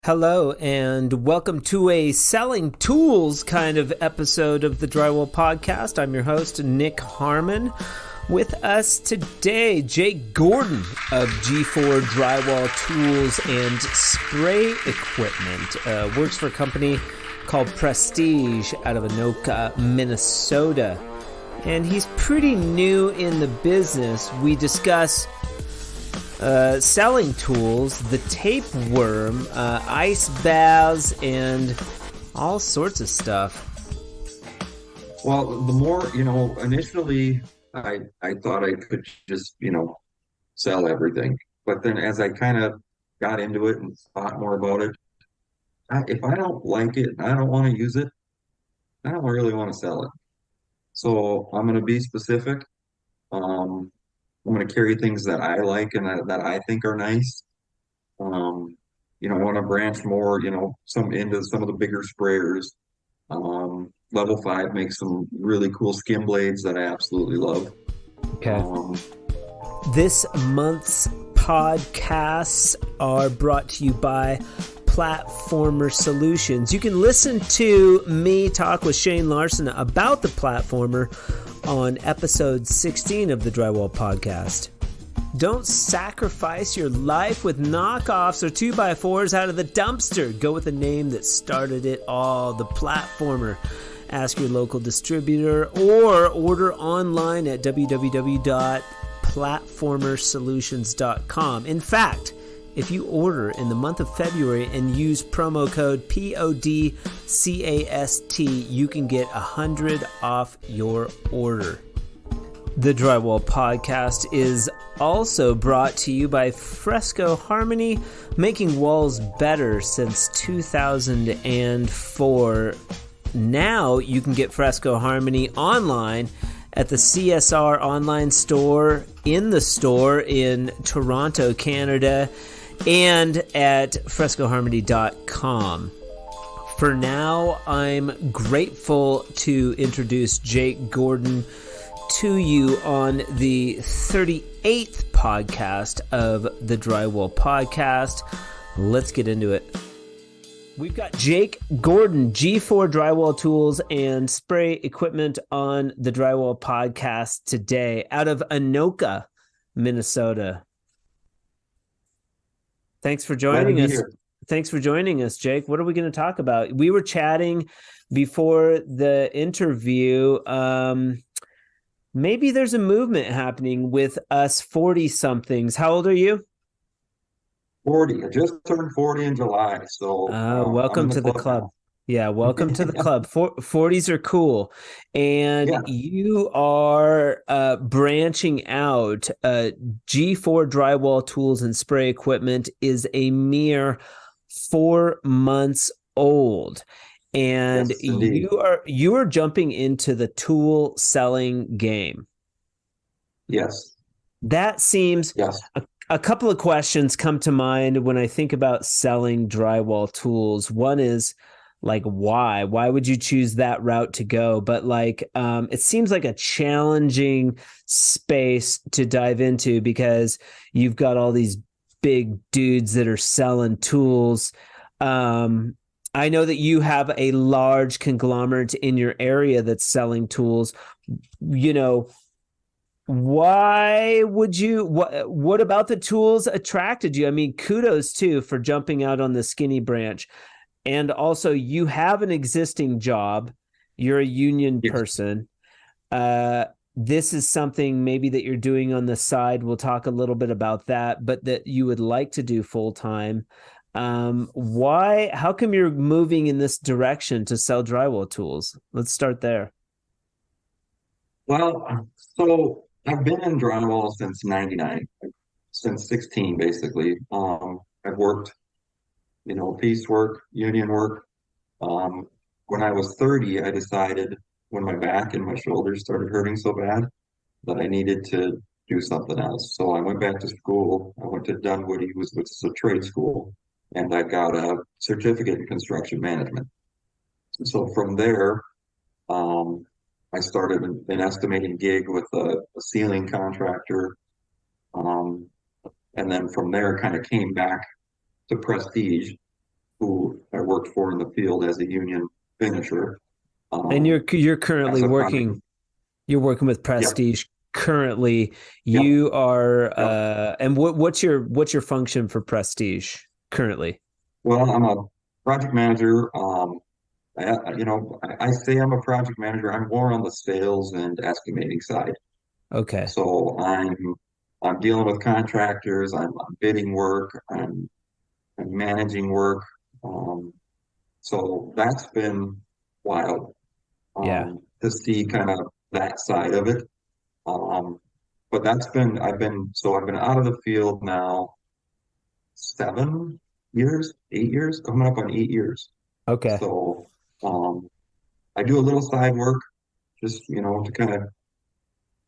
Hello, and welcome to a selling tools kind of episode of the Drywall Podcast. I'm your host, Nick Harmon. With us today, Jake Gordon of G4 Drywall Tools and Spray Equipment. Works for a company called Prestige out of Anoka, Minnesota. And he's pretty new in the business. We discuss selling tools, the tapeworm, ice baths, and all sorts of stuff. Well, the more, initially I thought I could just, sell everything. But then as I kind of got into it and thought more about it, if I don't like it and I don't want to use it, I don't really want to sell it. So I'm going to be specific. I'm going to carry things that I like and that I think are nice. I want to branch more, some into some of the bigger sprayers. Level 5 makes some really cool skim blades that I absolutely love. Okay. This month's podcasts are brought to you by Platformer Solutions. You can listen to me talk with Shane Larson about the Platformer on episode 16 of the Drywall Podcast. Don't sacrifice your life with knockoffs or 2x4s out of the dumpster. Go with the name that started it all, the Platformer. Ask your local distributor or order online at www.platformersolutions.com. In fact, if you order in the month of February and use promo code PODCAST, you can get $100 off your order. The Drywall Podcast is also brought to you by Fresco Harmony, making walls better since 2004. Now you can get Fresco Harmony online at the CSR online store, in the store in Toronto, Canada, and at frescoharmony.com. For now, I'm grateful to introduce Jake Gordon to you on the 38th podcast of the Drywall Podcast. Let's get into it. We've got Jake Gordon, G4 Drywall Tools and Spray Equipment on the Drywall Podcast today out of Anoka, Minnesota. Thanks for joining us. Thanks for joining us, Jake. What are we going to talk about? We were chatting before the interview. Maybe there's a movement happening with us 40-somethings. How old are you? 40. I just turned 40 in July. So welcome to the club. Yeah, welcome to the club. 40s are cool. And you are branching out. G4 Drywall Tools and Spray Equipment is a mere 4 months old. And yes, you are jumping into the tool selling game. Yes. That seems a couple of questions come to mind when I think about selling drywall tools. One is like, why would you choose that route to go? But it seems like a challenging space to dive into because you've got all these big dudes that are selling tools. I know that you have a large conglomerate in your area that's selling tools. Why would you, what about the tools attracted you? I mean, kudos too for jumping out on the skinny branch. And also you have an existing job. You're a union person. This is something maybe that you're doing on the side. We'll talk a little bit about that, but that you would like to do full time. How come you're moving in this direction to sell drywall tools? Let's start there. Well, so I've been in drywall since 99, since 16, basically. I've worked, piecework, union work. When I was 30, I decided when my back and my shoulders started hurting so bad that I needed to do something else. So I went back to school. I went to Dunwoody, which is a trade school, and I got a certificate in construction management. So from there, I started an estimating gig with a ceiling contractor. And then from there kind of came back to Prestige I worked for in the field as a union finisher. And you're As currently a project. you're working with Yep. Prestige currently. Yep. You are Yep. and what's your function for Prestige currently? Well, I'm a project manager. I say I'm a project manager. I'm more on the sales and estimating side. Okay. So I'm dealing with contractors. I'm bidding work. I'm managing work. Um, so that's been wild Yeah. to see kind of that side of it. Um, but I've been out of the field now 7 years, 8 years, coming up on 8 years. Okay. So um, I do a little side work just, to kind of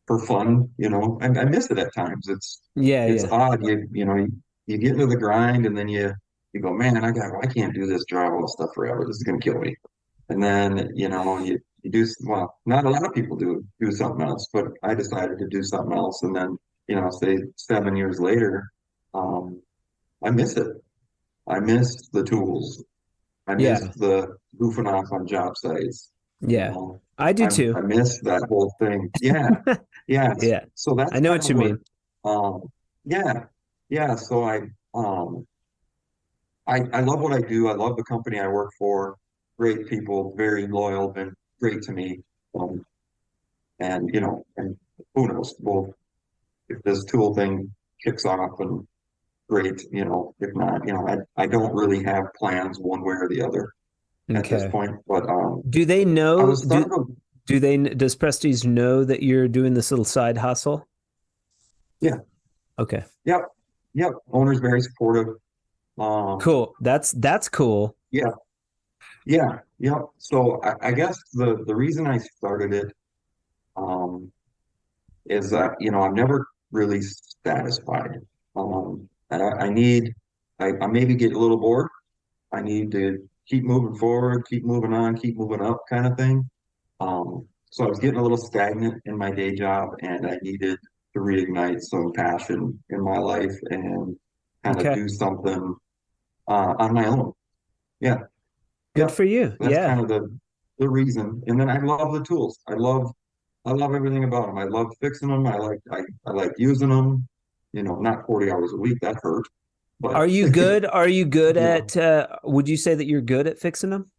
for fun, I miss it at times. Yeah, It's yeah. odd. You get into the grind and then you go, man, I can't do this drywall stuff forever. This is gonna kill me. And then, you do, well, not a lot of people do something else, but I decided to do something else. And then, say 7 years later, um, I miss it. I miss the tools. I miss Yeah. the goofing off on job sites. You Yeah. know, I do too. I miss that whole thing. Yeah, yeah. Yeah. So that's I know kind what of you what, mean. um, yeah, yeah. So I love what I do. I love the company I work for. Great people, very loyal, been great to me. Um, and who knows? Well, if this tool thing kicks off and great, if not, I don't really have plans one way or the other at this Okay. point. But Do they I know was starting to, does Prestige know that you're doing this little side hustle? yeah, Okay. yep, yep. Owner's very supportive. Um, Cool. That's cool. yeah, yeah, yep. So I guess the reason I started it um, is that I'm never really satisfied. I need I maybe get a little bored. I need to keep moving forward, keep moving on, keep moving up, kind of thing. So I was getting a little stagnant in my day job, and I needed to reignite some passion in my life and kind of Okay. do something on my own. Yeah, Good yeah. for you. That's Yeah. kind of the reason. And then I love the tools. I love everything about them. I love fixing them. I like using them. Not 40 hours a week. That hurt. But Are you good? Are you good you know, at would you say that you're good at fixing them?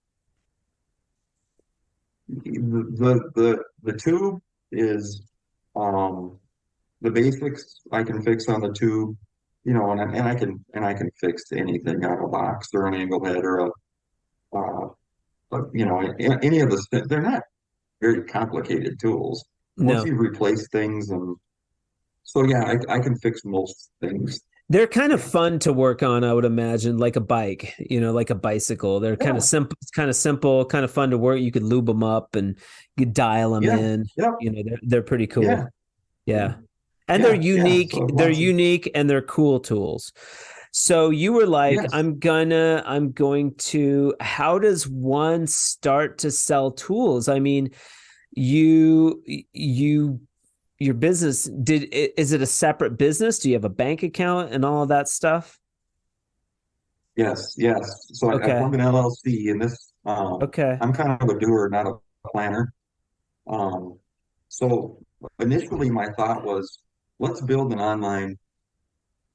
the tube is um the basics I can fix on the tube. And I can fix anything out of a box or an angle head or uh, any of this. They're not very complicated tools. Once No. you replace things, and so yeah, I can fix most things. They're kind of fun to work on, I would imagine, like a bike, like a bicycle. They're kind of Yeah, simple, kind of fun to work. You could lube them up and you could dial them yeah, in. yeah, They're pretty cool. yeah, Yeah. And they're yeah, yeah. unique. So They're lots of unique and they're cool tools. So you were like, yes. I'm going to, how does one start to sell tools? I mean, you, you, your business, is it a separate business? Do you have a bank account and all of that stuff? Yes, yes. So I Okay. formed an LLC, and Okay. I'm kind of a doer, not a planner. Um, so initially, my thought was, let's build an online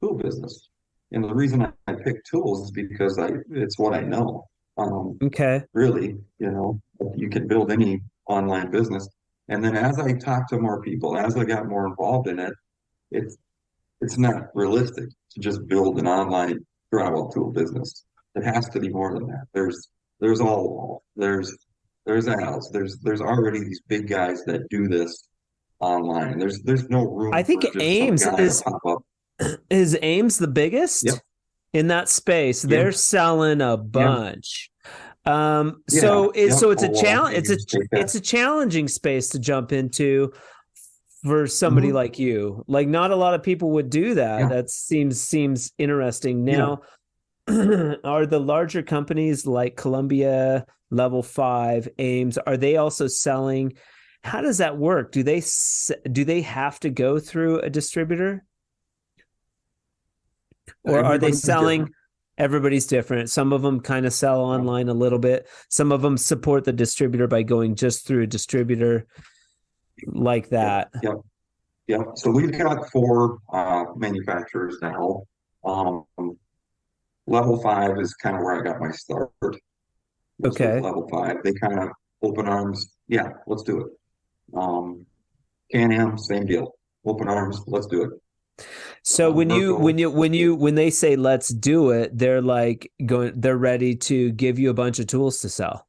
tool business. And the reason I picked tools is because it's what I know. Um, Okay. Really, you can build any online business. And then as I talked to more people, as I got more involved in it, it's it's not realistic to just build an online drywall tool business. It has to be more than that. There's all there's Al's, there's already these big guys that do this online. There's no I room think for just some Ames guy to pop up. is Ames the Yep. biggest in that space. Yeah. They're selling a Yeah. bunch. Yeah. Yep. So it's a Oh well, challenge. maybe just take that. It's a challenging space to jump into for somebody Hmm. like you. Like not a lot of people would do that. Yeah. That seems interesting. Yeah. Now, are the larger companies like Columbia, Level 5, Ames, are they also selling? How does that work? Do they have to go through a distributor or are they Everybody's selling different. Everybody's different. Some of them kind of sell online a little bit. Some of them support the distributor by going just through a distributor like Yeah, that. yeah, yeah. So we've got four manufacturers now. Um, level five is kind of where I got my start. Was with Okay. level five. They kind of open arms. Yeah, let's do it. Can-Am, same deal. Open arms. Let's do it. So Merco, let's do it. when they say let's do it, they're like they're ready to give you a bunch of tools to sell.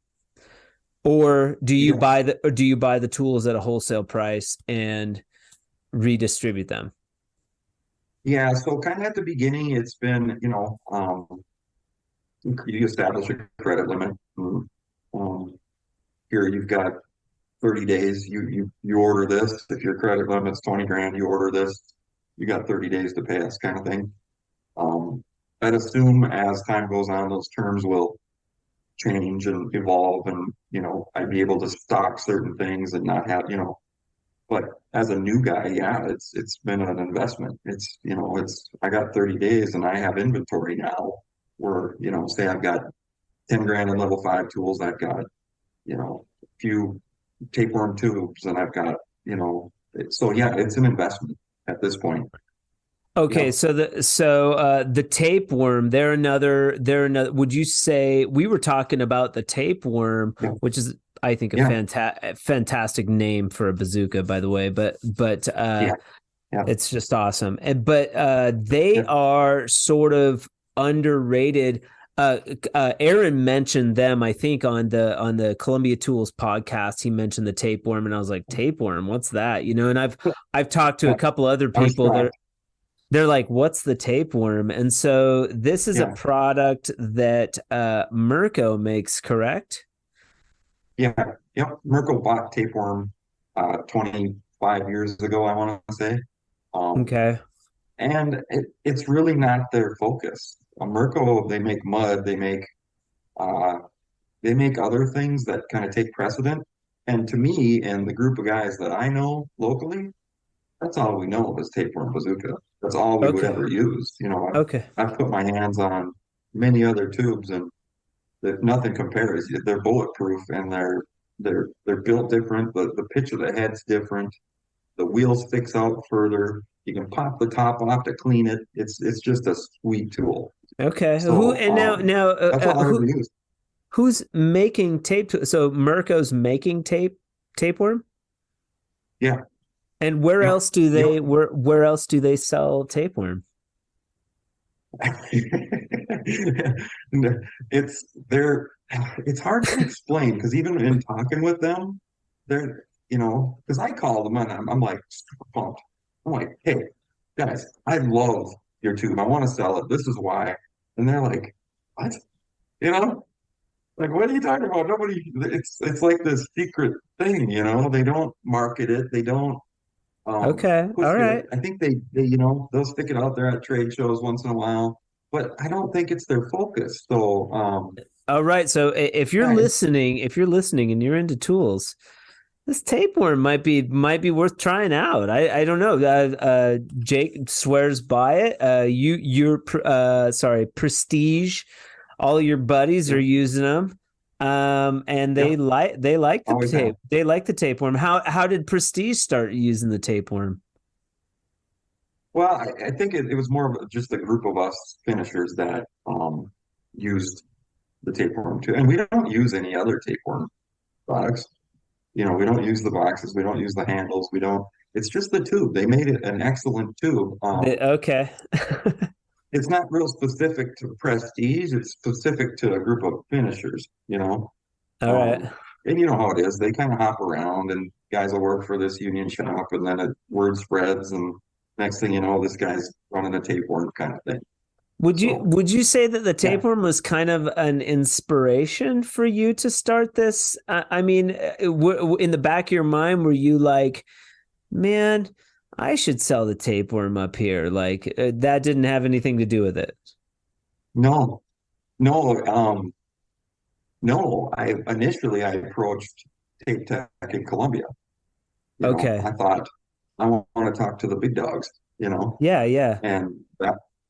Or Yes. do you buy the tools at a wholesale price and redistribute them? Yeah. So kind of at the beginning, it's been, you establish a credit limit. Um, here you've got 30 days. You order this. If your credit limit's 20 grand, you order this. You got 30 days to pay us, kind of thing. Um, I'd assume as time goes on, those terms will change and evolve, and I'd be able to stock certain things and not have. But as a new guy, yeah, it's been an investment. It's I got 30 days and I have inventory now. Where say I've got 10 grand in level five tools, I've got a few tapeworm tubes, and I've got so yeah, it's an investment at this point. Okay, Yep. so the tapeworm, they're another. Would you say we were talking about the tapeworm, Yep. which is I think a Yeah. fantastic name for a bazooka, by the way, but Yeah. Yeah. it's just awesome. But they Yeah. are sort of underrated. Aaron mentioned them, I think, on the Columbia Tools podcast. He mentioned the tapeworm, and I was like, tapeworm, what's that? And I've talked to a Yeah. couple other I was people that shocked. they're like, what's the tapeworm? And so this is a Yeah. product that Mirko makes, correct? Yeah. Yep. Merkel bought tapeworm 25 years ago, I want to say. Um, Okay. and it's really not their focus. Merco, they make mud, uh, they make other things that kind of take precedent. And to me and the group of guys that I know locally, that's all we know is tapeworm bazooka. That's all we would Okay. ever use. Okay. I've put my hands on many other tubes, and that nothing compares. They're bulletproof, and they're built different. The pitch of the head's different. The wheels sticks out further. You can pop the top off to clean it. It's just a sweet tool. Okay. Who So and now that's all I ever used. who's making tape? So Mirko's making tapeworm, Yeah, and where yeah, else do yep. where else do they sell tapeworm? It's they're it's hard to explain because even in talking with them, they're because I call them and I'm like super pumped. I'm like, hey guys, I love your tube. I want to sell it. This is why. And they're like, what? You know, like what are you talking about? Nobody. It's like this secret thing. They don't market it. They don't Okay. All push it. right. I think they they'll stick it out there at trade shows once in a while, but I don't think it's their focus. So All right. So guys, if you're listening and you're into tools, this tapeworm might be worth trying out. I don't know. Jake swears by it. Sorry, Prestige. All your buddies yeah, are using them. And yeah, they like the always have. tape. They like the tapeworm. How did Prestige start using the tapeworm? Well, I think it was more of just a group of us finishers that used the tapeworm too, and we don't use any other tapeworm products. We don't use the boxes, we don't use the handles, we don't. It's just the tube. They made it an excellent tube. Okay. It's not real specific to prestige. It's specific to a group of finishers. All right. Um, and you know how it is. They kind of hop around, and guys will work for this union shop, and then word spreads, and next thing you know, this guy's running a tapeworm kind of thing. So Would you say that the yeah, tapeworm was kind of an inspiration for you to start this? I mean, in the back of your mind, were you like, man, I should sell the tapeworm up here? Like that didn't have anything to do with it. no, no, no. I approached Tape Tech in Columbia. Okay. I thought I want to talk to the big dogs. Yeah, yeah. And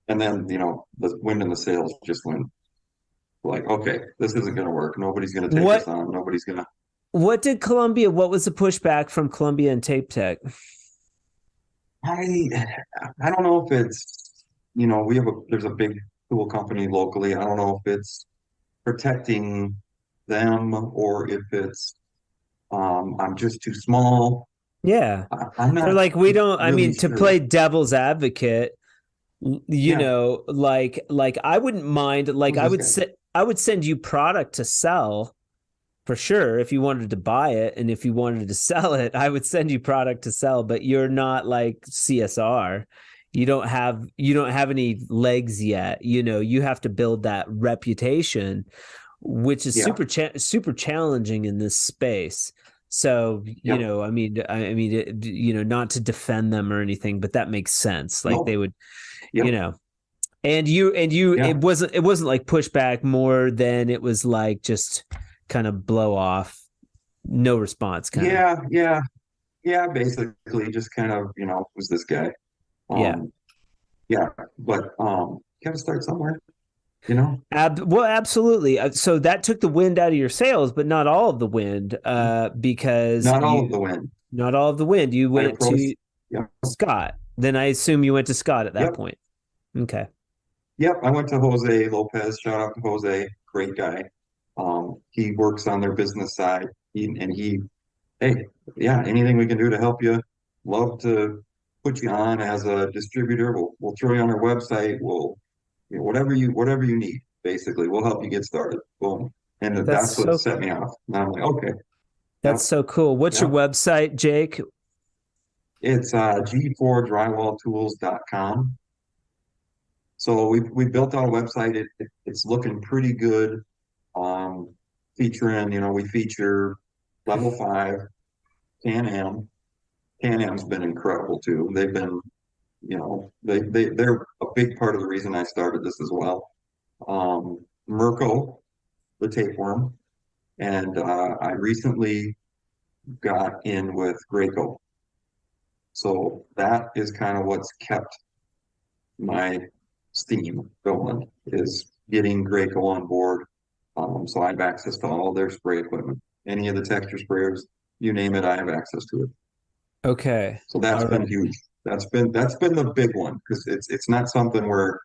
And then, the wind in the sails just went like, okay, this isn't going to work. Nobody's going to take us What on. Nobody's going to. what did Columbia, what was the pushback from Columbia and Tape Tech? I I don't know if it's, there's a big tool company locally. I don't know if it's protecting them or if it's I'm just too small. Yeah. I'm They're not like, we don't, I really mean, to sure. play devil's advocate, Yeah, like I wouldn't mind, like who's this guy? I would send you product to sell for sure if you wanted to buy it, and if you wanted to sell it, I would send you product to sell, but you're not like CSR. You don't have any legs yet. You have to build that reputation, which is Yeah, super challenging in this space. So, yep, not to defend them or anything, but that makes sense. Like they no, would, you yep, know, and you yeah, it wasn't like pushback more than it was like just kind of blow off, no response kind of. yeah. Yeah, basically just kind of, who's this guy? Yeah. Um, yeah, but you gotta start somewhere, you know? Well, absolutely. So that took the wind out of your sails, but not all of the wind, because Not all you of the win. not all of the wind. You I went approached, to yeah, Scott. Then I assume you went to Scott at that yep, point. Okay. yep. I went to Jose Lopez. Shout out to Jose, great guy. He works on their business side. Hey, yeah, anything we can do to help you, love to put you on as a distributor. We'll throw you on our website. Whatever you need, basically, we'll help you get started. Boom. And That's that's what so set me off. And I'm like, okay, that's yep, so cool. What's your yep. website, Jake? It's G4drywalltools.com. So we built out a website. It's looking pretty good. Um, we feature level 5 Can-Am. Can-Am's been incredible too. They've been, they're a big part of the reason I started this as well. Mirko, the tapeworm, and I recently got in with Graco. So that is kind of what's kept my steam going is getting Graco on board. So I have access to all their spray equipment. Any of the texture sprayers, you name it, I have access to it. Okay. So that's All been right. huge. That's been the big one because it's not something where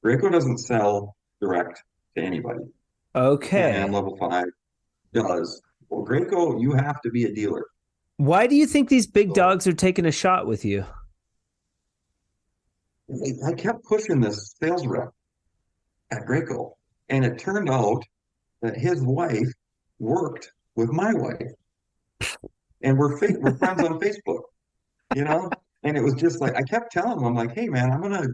Graco doesn't sell direct to anybody. Can-Am Okay. level 5 does. Well, Graco, you have to be a dealer. Why do you think these big So dogs are taking a shot with you? I kept pushing this sales rep at Graco, and it turned out that his wife worked with my wife, and we're friends on Facebook, you know. And it was just like I kept telling him, I'm like, hey man, I'm gonna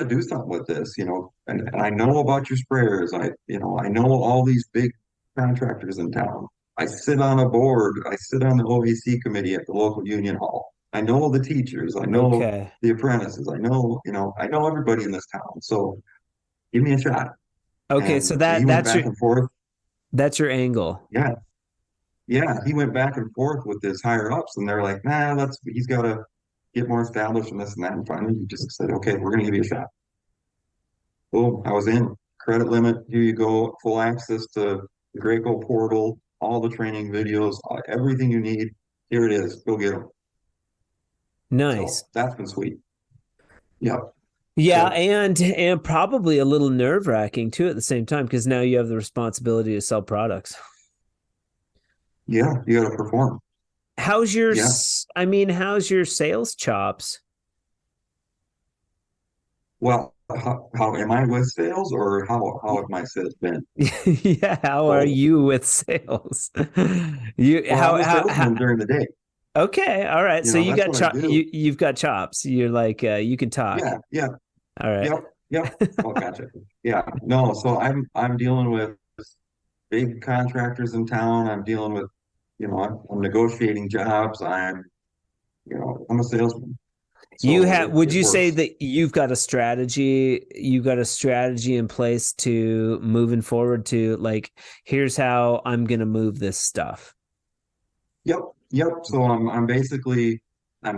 do something with this, and I know about your sprayers. I know all these big contractors in town. I sit on a board. I sit on the OAC committee at the local union hall. I know the teachers. I know Okay. the apprentices. I know everybody in this town. So give me a shot. Okay, so And he went back and forth. that's your angle. Yeah, yeah, he went back and forth with his higher ups, and they're like, nah, he's got to get more established in this and that. And finally, he just said, okay, we're going to give you a shot. Boom, I was in. Credit limit, here you go. Full access to the Graco portal, all the training videos, everything you need. Here it is. Go get them. Nice. So that's been sweet. Yep, Yeah, yep, and probably a little nerve-wracking too at the same time because now you have the responsibility to sell products. yeah. You got to perform. How's your Yeah. how's your sales chops? Well, how am I with sales, or how have my sales been? Yeah, how are Both. you with sales? You Well, I'm a salesman during the day. okay, all right. So That's what I do. you've got chops. You're like you can talk. Yeah, yeah. All right. Yep, yep. Oh, gotcha. Yeah, no. So I'm dealing with big contractors in town. I'm dealing with, I'm negotiating jobs. I'm a salesman. You So have it would it you say works. that you've got a strategy in place to moving forward to like here's how I'm going to move this stuff. Yep, yep. So I'm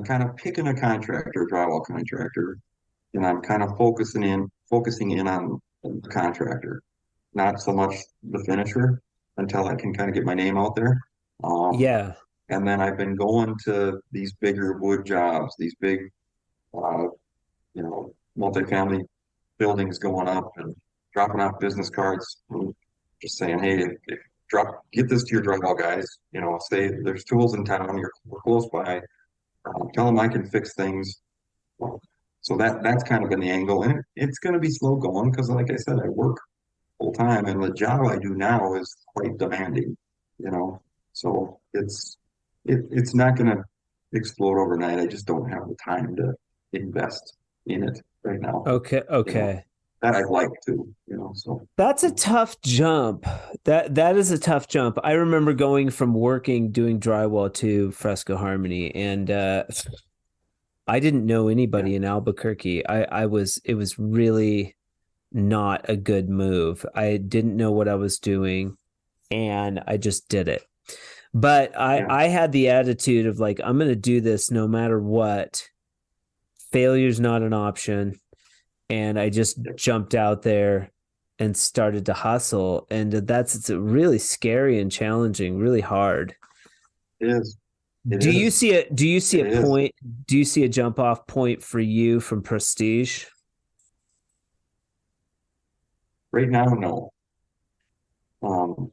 kind of picking a contractor, drywall contractor, and I'm kind of focusing in on the contractor, not so much the finisher until I can kind of get my name out there. Um, Yeah. and then I've been going to these bigger wood jobs, these big, uh, multifamily buildings going up and dropping off business cards, and just saying, hey, get this to your drywall guys. Say there's tools in town, we're close by. Tell them I can fix things. So that's kind of been the angle, and it's going to be slow going because, like I said, I work full time, and the job I do now is quite demanding. You know, so it's not going to explode overnight. I just don't have the time to invest in it right now. Okay. You know, Okay. that I'd like to. So That's a tough jump. That is a tough jump. I remember going from working doing drywall to Fresco Harmony, and I didn't know yeah, anybody in Albuquerque. It was really not a good move. I didn't know what I was doing, and I just did it. But yeah, I had the attitude of like, I'm going to do this no matter what. Failure's not an option. And I just yeah. jumped out there and started to hustle. And it's really scary and challenging, really hard. It is. It Do you is. see do you see It a is. point? Do you see a jump off point for you from Prestige? Right now, no. Um,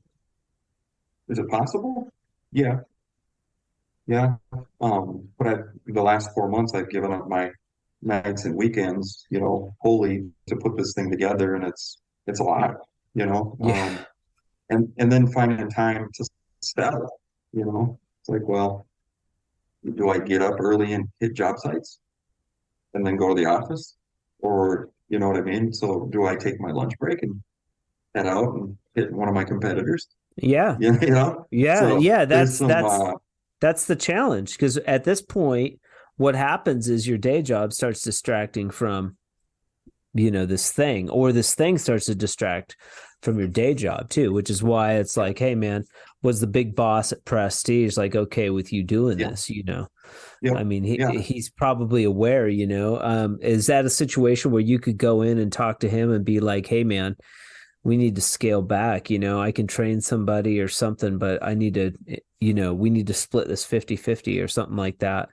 is it possible? Yeah, yeah. But the last 4 months, I've given up my nights and weekends, wholly to put this thing together, and it's a lot, you know. Yeah. And then finding time to sell, It's like, well, do I get up early and hit job sites and then go to the office, or you know what I mean? So do I take my lunch break and head out and hit one of my competitors? Yeah. Yeah. So Yeah. there's some, That's the challenge, because at this point, what happens is your day job starts distracting from, this thing, or this thing starts to distract from your day job too, which is why it's yeah, like, hey man, was the big boss at Prestige like okay with you doing yeah, this? yep, I mean, yeah. he's probably aware. Is that a situation where you could go in and talk to him and be like, hey man, we need to scale back? I can train somebody or something, but I need to, we need to split this 50-50 or something like that.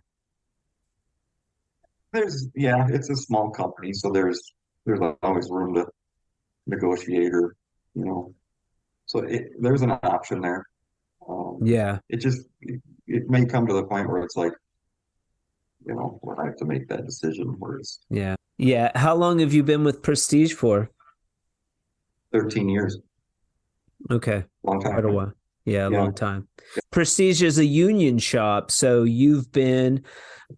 It's a small company, so there's always room to negotiate, or, you know, so there's an option there. Yeah. It may come to the point where it's like, where I have to make that decision where it's Yeah. Yeah. How long have you been with Prestige for? 13 years, Okay. long Quite a time. while. Yeah, a Yeah. long time. Prestige is a union shop, so you've been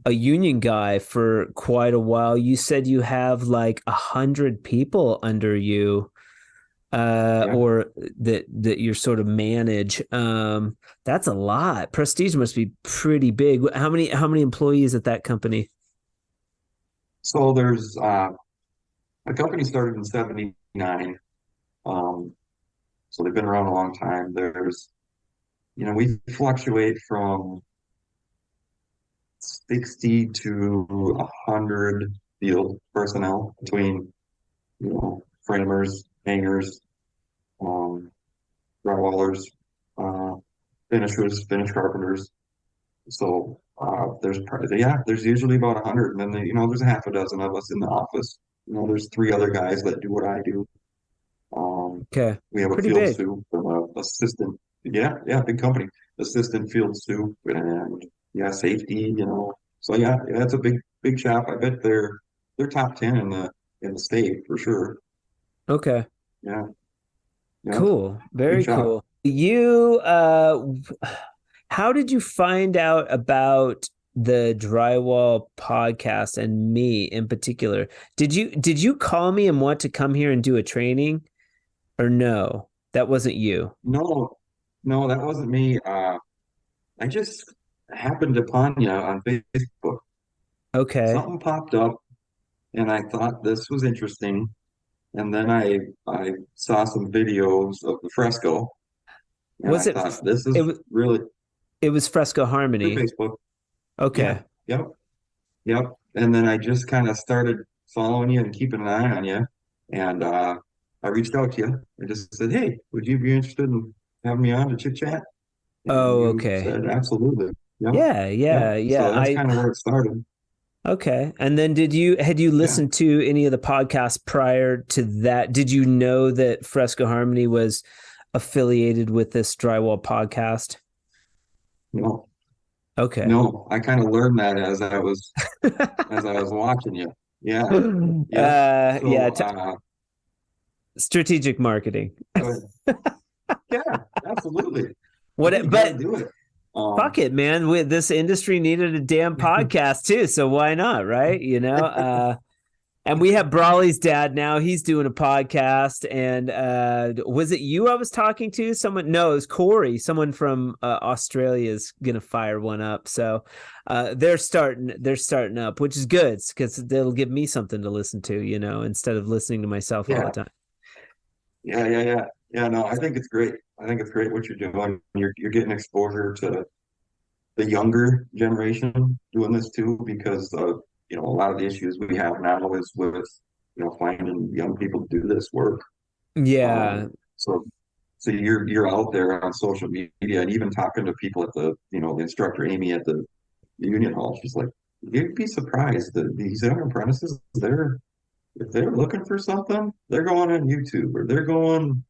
a union guy for quite a while. You said you have like 100 people under you, Yeah. or that you're sort of manage. That's a lot. Prestige must be pretty big. How many employees at that company? So there's a company started in 79. Um, so they've been around a long time. We fluctuate from 60 to 100 field personnel between, framers, hangers, um, drywallers, uh, finishers, finish carpenters. So there's usually about 100, and then there's a half a dozen of us in the office. There's three other guys that do what I do. Okay. We have a Pretty field big. soup from a assistant. Yeah, yeah, big company. Assistant field soup, and yeah, safety. So yeah, it's a big shop. I bet they're top 10 in the state for sure. Okay. Yeah, yeah, Cool. big Very shop. cool. How did you find out about the Drywall podcast and me in particular? Did you call me and want to come here and do a training, or no? That wasn't you. No, no, that wasn't me. I just happened upon you on Facebook. Okay. Something popped up, and I thought this was interesting. And then I saw some videos of the fresco, and Was I it thought this it is was really it was Fresco through Harmony. Facebook. Yeah, Okay. yep, yep. And then I just kind of started. following you and keeping an eye on you. And I reached out to you. I just said, hey, would you be interested in having me on to chit chat? And Oh, you okay. said, absolutely. Yep. Yeah, Yep. yeah, So yeah. that's kind of where it started. Okay. And then had you Yeah. listened to any of the podcasts prior to that? Did you know that Fresco Harmony was affiliated with this Drywall podcast? No, Okay. no, I kind of learned that as I was watching you. Yeah. Yep. Yeah, So, strategic marketing. go ahead. Yeah, absolutely. You What got to but do it. fuck it, man. This industry needed a damn podcast too, so why not, right? And we have Brawley's dad now. He's doing a podcast. And was it you I was talking to? Someone? No, it was Corey. Someone from Australia is gonna fire one up. So they're starting up, which is good because they'll give me something to listen to, instead of listening to myself all Yeah. the time. Yeah. No, I think it's great. I think it's great what you're doing. You're getting exposure to the younger generation doing this too, because a lot of the issues we have now is with finding young people to do this work. Yeah. Um, so so you're out there on social media and even talking to people at the instructor Amy at the union hall. She's like, you'd be surprised that these young apprentices, if they're looking for something, they're going on YouTube or they're going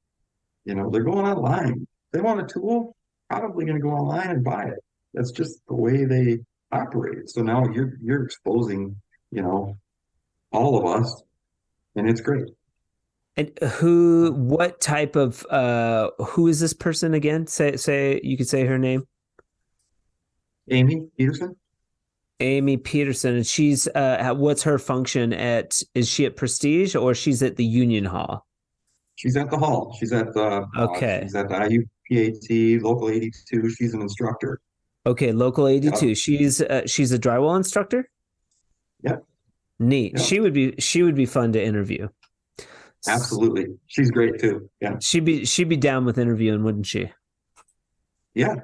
online. If they want a tool, probably going to go online and buy it. That's just the way they operate. So now you're exposing, all of us, and it's great. And what type of, who is this person again? You could say her name. Amy Peterson, Amy Peterson. And she's, what's her function is she at Prestige or she's at the Union Hall? she's at the hall. Okay. She's at the IUPAT Local 82. She's an instructor. Okay. Local 82. Yep. She's a drywall instructor. Yep. Neat. Yep. She would be fun to interview. Absolutely. She's great too. Yeah. She'd be down with interviewing, wouldn't she? Yeah.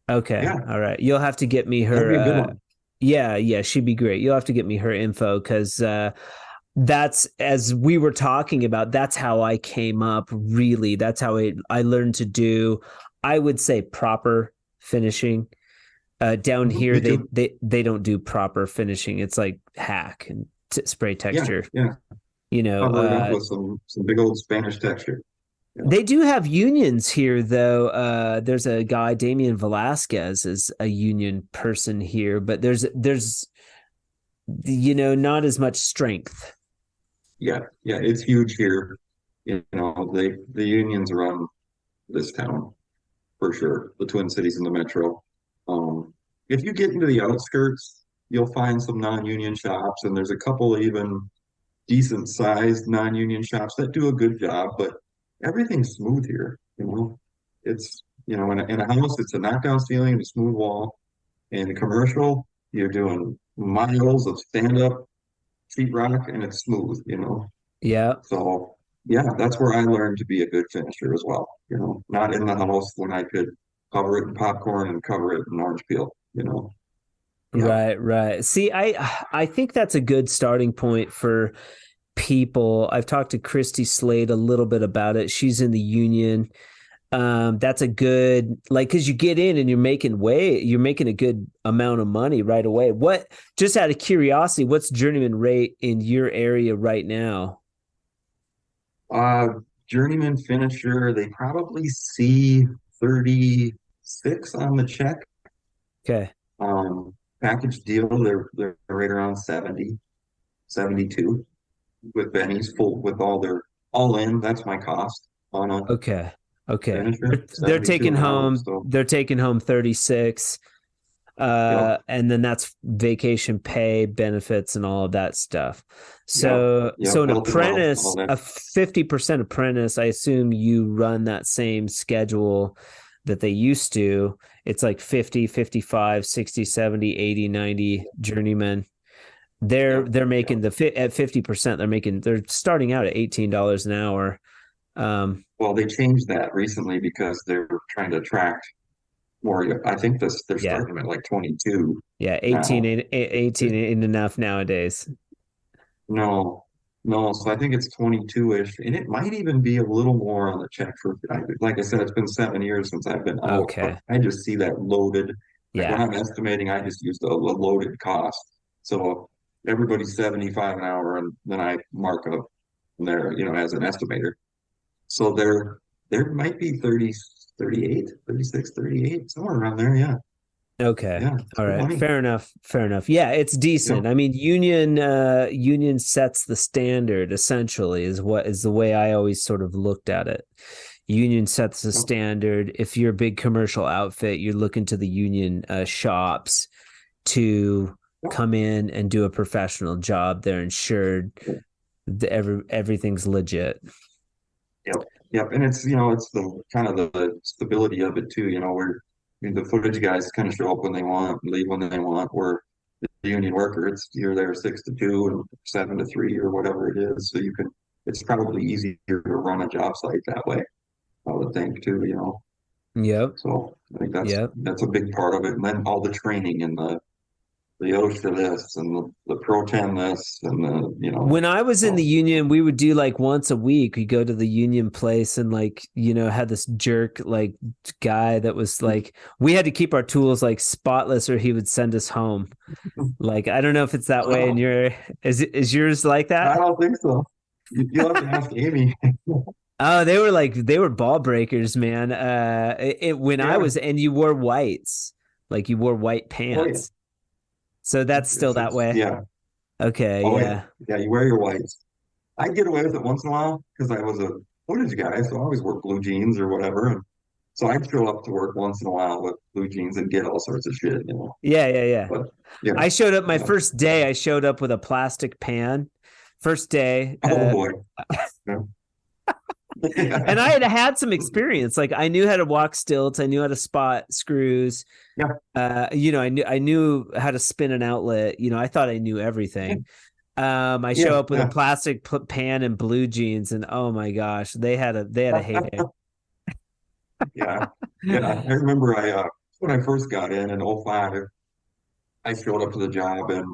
Okay. Yeah. All right. You'll have to get me That'd her. be a good one. Yeah, she'd be great. You'll have to get me her info because that's, as we were talking about, that's how I came up. Really, that's how I learned to do, I would say, proper finishing. Down here, Me too. they don't do proper finishing. It's like hack and spray Yeah. texture. Yeah. You know, Cover it up with some big old Spanish texture. Yeah. They do have unions here, though. There's a guy, Damian Velasquez, is a union person here, but there's not as much strength. Yeah. Yeah. It's huge here. The unions run this town for sure. The Twin Cities and the Metro. If you get into the outskirts, you'll find some non-union shops, and there's a couple of even decent sized non-union shops that do a good job, but everything's smooth here. It's in a house, it's a knockdown ceiling and a smooth wall. In commercial, you're doing miles of stand-up sheetrock and it's smooth. Yeah, So yeah, that's where I learned to be a good finisher as well. Not in the house when I could cover it in popcorn and cover it in orange peel. Yeah. right. See, I think that's a good starting point for people. I've talked to Christy Slade a little bit about it. She's in the union. That's a good, because you get in and you're making a good amount of money right away. Just out of curiosity, what's journeyman rate in your area right now? Journeyman finisher, they probably see 36 on the check. Okay. Package deal, they're right around 70, 72 with bennies full with all in. That's my cost on a Okay. finisher. They're 72 taking an hour. home. So They're taking home 36. yep, And then that's vacation pay, benefits, and all of that stuff. yep, So an healthy wealth, all apprentice, that. a 50% apprentice, I assume you run that same schedule that they used to. It's like 50, 55, 60, 70, 80, 90 journeymen. They're making at 50%, they're starting out at $18 an hour. Well, they changed that recently because they're trying to attract more. I think they're Yeah. starting at like 22 Yeah, now. 18 ain't enough nowadays. No, no. So I think it's 22-ish, and it might even be a little more on the check for. Like I said, it's been 7 years since I've been out, but Okay. I just see that loaded. Like when Yeah. I'm estimating, I just use a loaded cost. So everybody's 75 an hour, and then I mark up there, as an estimator. So there might be 30, 38, 36, 38, somewhere around there. Yeah, Okay. yeah, it's All good right. money. Fair enough. Fair enough. Yeah, it's decent. Yep. I mean, union sets the standard essentially is what is the way I always sort of looked at it. Union sets the Yep. standard. If you're a big commercial outfit, you're looking to the union shops to Yep. come in and do a professional job. They're insured. Everything's legit. Yep. Yep. And it's the kind of the stability of it too, where the footage guys kind of show up when they want, and leave when they want, where the union worker, you're there 6 to 2 and 7 to 3 or whatever it is. So it's probably easier to run a job site that way, I would think too. Yep. So I think that's Yep. that's a big part of it. And then all the training and the OSHA this and the Pro 10 this and When I was in the so union, we would do like once a week. We go to the union place and had this jerk like guy that was like we had to keep our tools like spotless or he would send us home. Like I don't know if it's that way and is yours like I that? don't think so. You'll have to ask Amy. Oh, they were ball breakers, man. When I Yeah. was and you wore whites, like you wore white Oh yeah. pants. So that's still that way. Yeah. Okay, Oh yeah. yeah. Yeah. You wear your whites. I get away with it once in a while because I was a footage guy, so I always wore blue jeans or whatever. And so I'd show up to work once in a while with blue jeans and get all sorts of shit. Yeah, yeah, yeah. But yeah. I showed up my Yeah. first day. I showed up with a plastic pan. First day, Oh boy. Yeah. and I had some experience. Like I knew how to walk stilts. I knew how to spot screws. Yeah. I knew how to spin an outlet. I thought I knew everything. I Yeah. show up with a Yeah. plastic pan and blue jeans, and oh my gosh, they had a heyday. Yeah. Yeah. I remember when I first got in '05, I showed up to the job and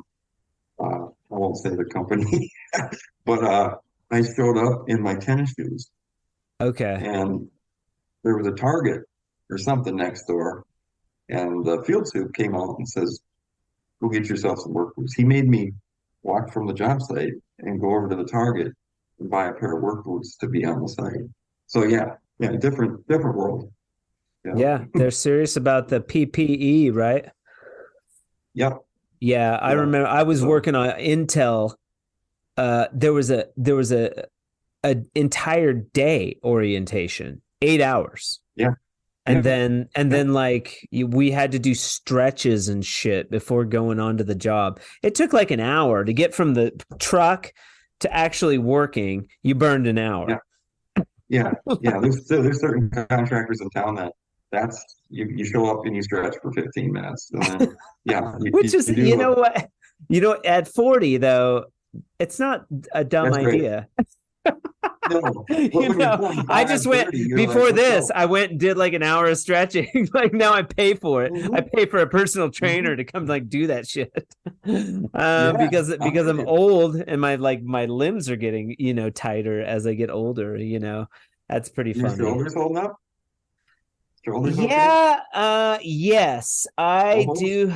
I won't say the company, but I showed up in my tennis shoes Okay. and there was a Target or something next door, and the field soup came out and says, "Go get yourself some work boots." He made me walk from the job site and go over to the Target and buy a pair of work boots to be on the site. So yeah, yeah, different world. Yeah. Yeah, they're serious about the PPE, right? Yep. Yeah, I Yeah. remember I was So working on Intel. There was a entire day orientation, 8 hours. yeah, And yeah, then like we had to do stretches and shit before going on to the job. It took like an hour to get from the truck to actually working. You burned an yeah, hour. yeah, yeah. There's certain contractors in town that's you show up and you stretch for 15 minutes and then yeah, Which is, you do what? At 40 though, it's not a dumb that's great. idea. No, but when you're I 25, just went 30, you're like, before let's this. go. I went and did like an hour of stretching. Like now I pay for it. I Hmm. pay for a personal Hmm. trainer to come like do that shit. Yeah, I'm Because with I'm you. old and my limbs are getting tighter as I get older. That's pretty Your funny. shoulders holding up? Shoulders okay? Yeah. Yes, I Elbows? do.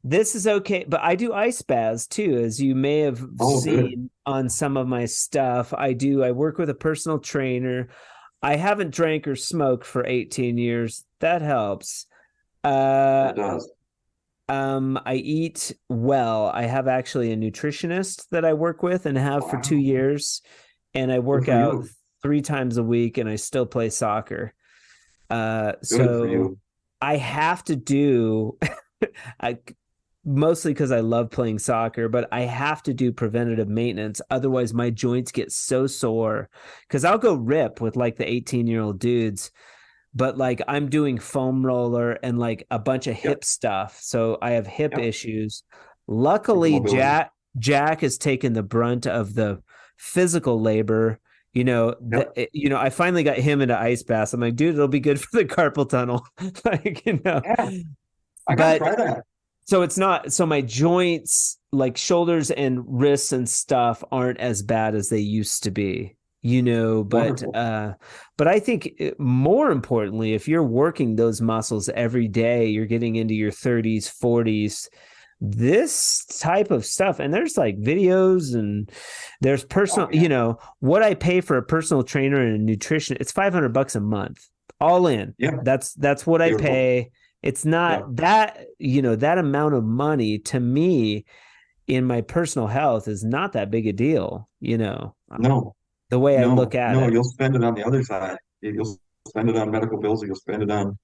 This is okay, but I do ice baths too, as you may have Oh, good. seen on some of my stuff. I do. I work with a personal trainer. I haven't drank or smoked for 18 years. That helps. Uh, That does. I eat well. I have actually a nutritionist that I work with and have for two Wow. years, and I Good work for out you. 3 times a week, and I still play soccer. Good for So you. I have to do. I mostly because I love playing soccer, but I have to do preventative maintenance. Otherwise, my joints get so sore because I'll go rip with like the 18-year-old dudes, but like I'm doing foam roller and like a bunch of Yep. hip stuff. So I have hip Yep. issues. Super Luckily, mobility. Jack has taken the brunt of the physical labor. Yep. I finally got him into ice baths. I'm like, dude, it'll be good for the carpal tunnel. like, Yeah. I gotta but try that. so it's not so my joints like shoulders and wrists and stuff aren't as bad as they used to be, but I think more importantly, if you're working those muscles every day, you're getting into your 30s, 40s, this type of stuff. And there's like videos and there's personal, what I pay for a personal trainer and a nutrition, it's $500 a month, all in. Yeah. That's what Beautiful. I pay. It's not that, that amount of money to me in my personal health is not that big a deal, No. The way I look at it. No, you'll spend it on the other side. You'll spend it on medical bills, or you'll spend it on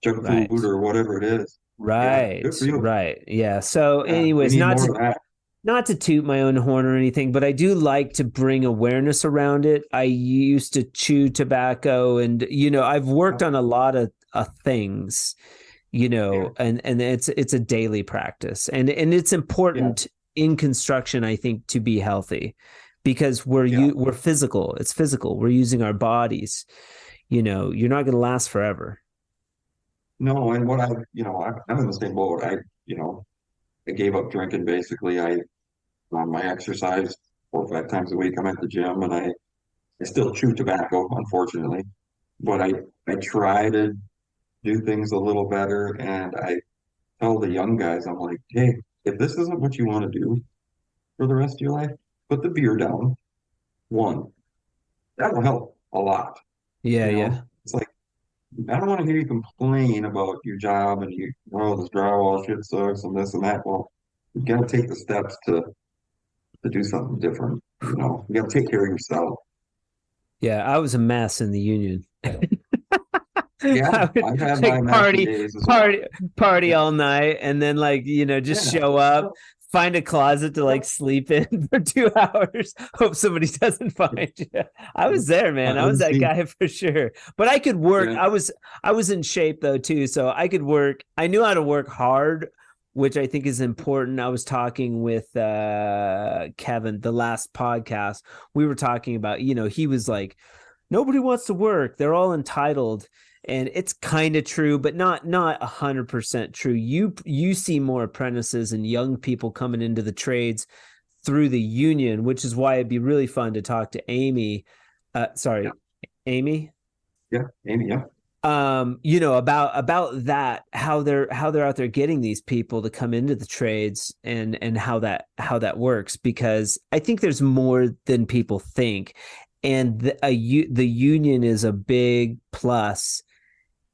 junk food or whatever it is. Right. Yeah, good for you. Right. Yeah. So anyways, not to toot my own horn or anything, but I do like to bring awareness around it. I used to chew tobacco and, I've worked on a lot of things, and it's a daily practice and it's important in construction, I think, to be healthy because we're physical. It's physical. We're using our bodies, you're not going to last forever. No. And what I'm in the same boat. I gave up drinking. Basically, I exercise 4 or 5 times a week. I'm at the gym and I still chew tobacco, unfortunately, but I try to do things a little better. And I tell the young guys, I'm like, hey, if this isn't what you want to do for the rest of your life, put the beer down. That'll help a lot. Yeah. It's like, I don't want to hear you complain about your job and this drywall shit sucks and this and that. Well, you got to take the steps to do something different. You got to take care of yourself. Yeah, I was a mess in the union. Yeah, I've had my days as well. Party all night, and then show up, find a closet to sleep in for 2 hours. Hope somebody doesn't find you. I was there, man. I was that guy for sure. But I could work. Yeah. I was in shape though too, so I could work. I knew how to work hard, which I think is important. I was talking with Kevin the last podcast. We were talking about, he was like, nobody wants to work. They're all entitled. And it's kind of true, but not 100% true. You see more apprentices and young people coming into the trades through the union, which is why it'd be really fun to talk to Amy. Amy? Yeah, Amy, yeah. About that, how they're out there getting these people to come into the trades and how that works, because I think there's more than people think. And the union is a big plus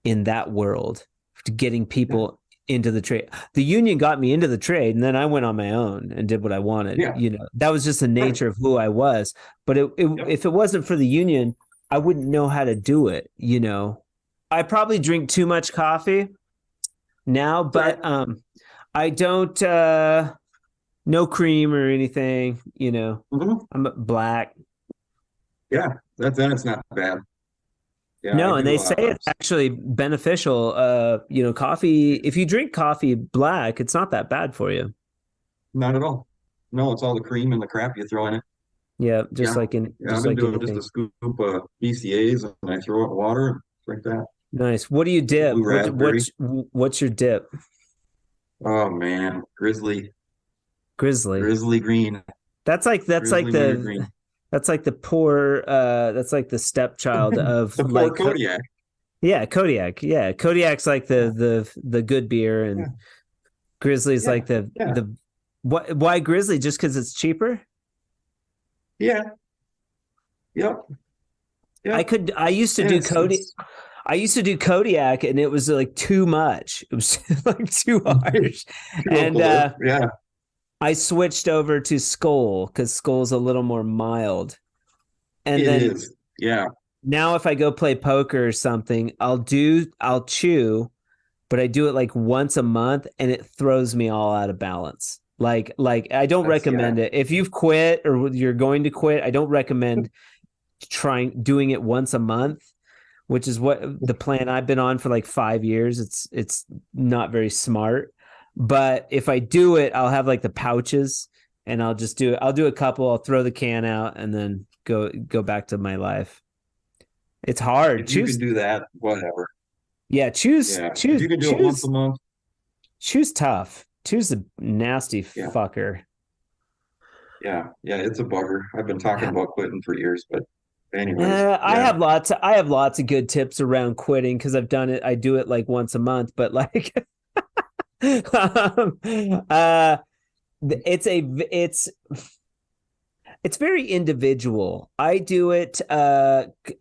in that world, to getting people into the trade. The union got me into the trade, and then I went on my own and did what I wanted. Yeah. That was just the nature of who I was. But if it wasn't for the union, I wouldn't know how to do it. I probably drink too much coffee now, but I don't no cream or anything. Mm-hmm. I'm black. Yeah, it's not bad. Yeah, no, and they say it's actually beneficial. Coffee, if you drink coffee black, it's not that bad for you. Not at all. No, it's all the cream and the crap you throw in it. Yeah, like in. Yeah, I've been doing just a scoop of BCAs and I throw it in water and drink that. Nice. What do you dip? What's your dip? Oh man, Grizzly green. That's like the poor that's like the stepchild of the poor Kodiak. Yeah, Kodiak. Yeah, Kodiak's like the good beer, and Grizzly's like the why Grizzly? Just because it's cheaper? Yeah. Yep. I used to do Kodiak. I used to do Kodiak, and it was like too much. It was like too harsh. And I switched over to Skull because Skull's a little more mild. And it then is. Yeah. Now if I go play poker or something, I'll chew, but I do it like once a month, and it throws me all out of balance. Like I don't recommend it. If you've quit or you're going to quit, I don't recommend doing it once a month, which is what the plan I've been on for like 5 years. It's not very smart. But if I do it, I'll have like the pouches, and I'll just do it. I'll do a couple, I'll throw the can out, and then go back to my life. It's hard. If you can do that, whatever. Yeah, choose. If you can do it once a month. Choose tough. Choose the nasty fucker. Yeah, it's a bugger. I've been talking about quitting for years, but anyways, I yeah, have lots of good tips around quitting because I've done it. I do it like once a month, but like, um, uh, it's a it's very individual. I do it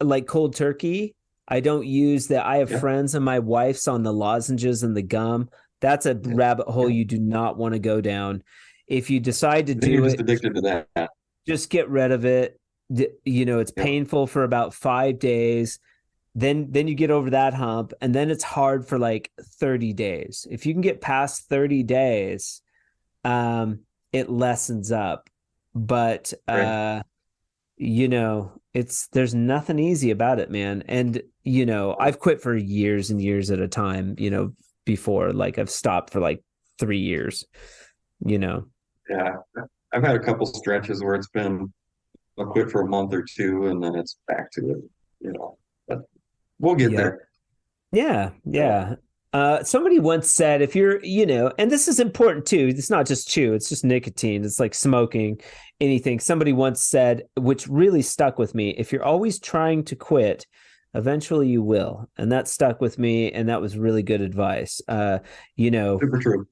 like cold turkey. I don't use that. I have yeah, friends and my wife's on the lozenges and the gum. That's a yeah, rabbit hole yeah. you do not want to go down. If you decide to Then you're do just it, addicted to that. just get rid of it. It's Yeah, painful for about 5 days. Then you get over that hump, and then it's hard for like 30 days. If you can get past 30 days, it lessens up. But right. there's nothing easy about it, man. And I've quit for years and years at a time, before, like I've stopped for like 3 years, you know. Yeah, I've had a couple stretches where it's been I'll quit for a month or two, and then it's back to it. But we'll get Yep. there. Yeah, Yeah, yeah. Somebody once said, if you're, and this is important too, it's not just chew, it's just nicotine. It's like smoking, anything. Somebody once said, which really stuck with me, if you're always trying to quit, eventually you will. And that stuck with me. And that was really good advice. You know, super true.